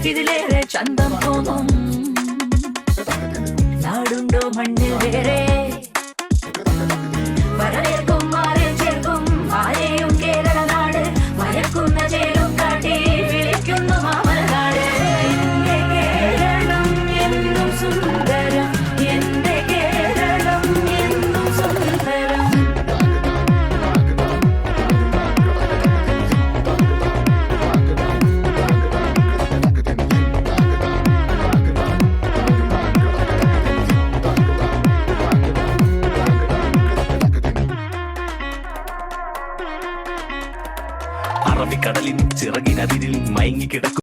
ഇതിലേറെ ചന്തം തോന്നും. നാടുണ്ടോ മണ്ണിൽ വേറെ വരവേൽക്കും മാറിൽ ചേർക്കും ആരെയും കേരള നാട് മയക്കുന്ന ചേരും കാട്ടി വിളിക്കുന്നു മാമലനാട്. എന്റെ കേരളം എന്നും സുന്ദരം, എന്റെ കേരളം എന്നും സുന്ദരം. അറബിക്കടലിൻ ചിറകിനതിരിൽ മയങ്ങിക്കിടക്കും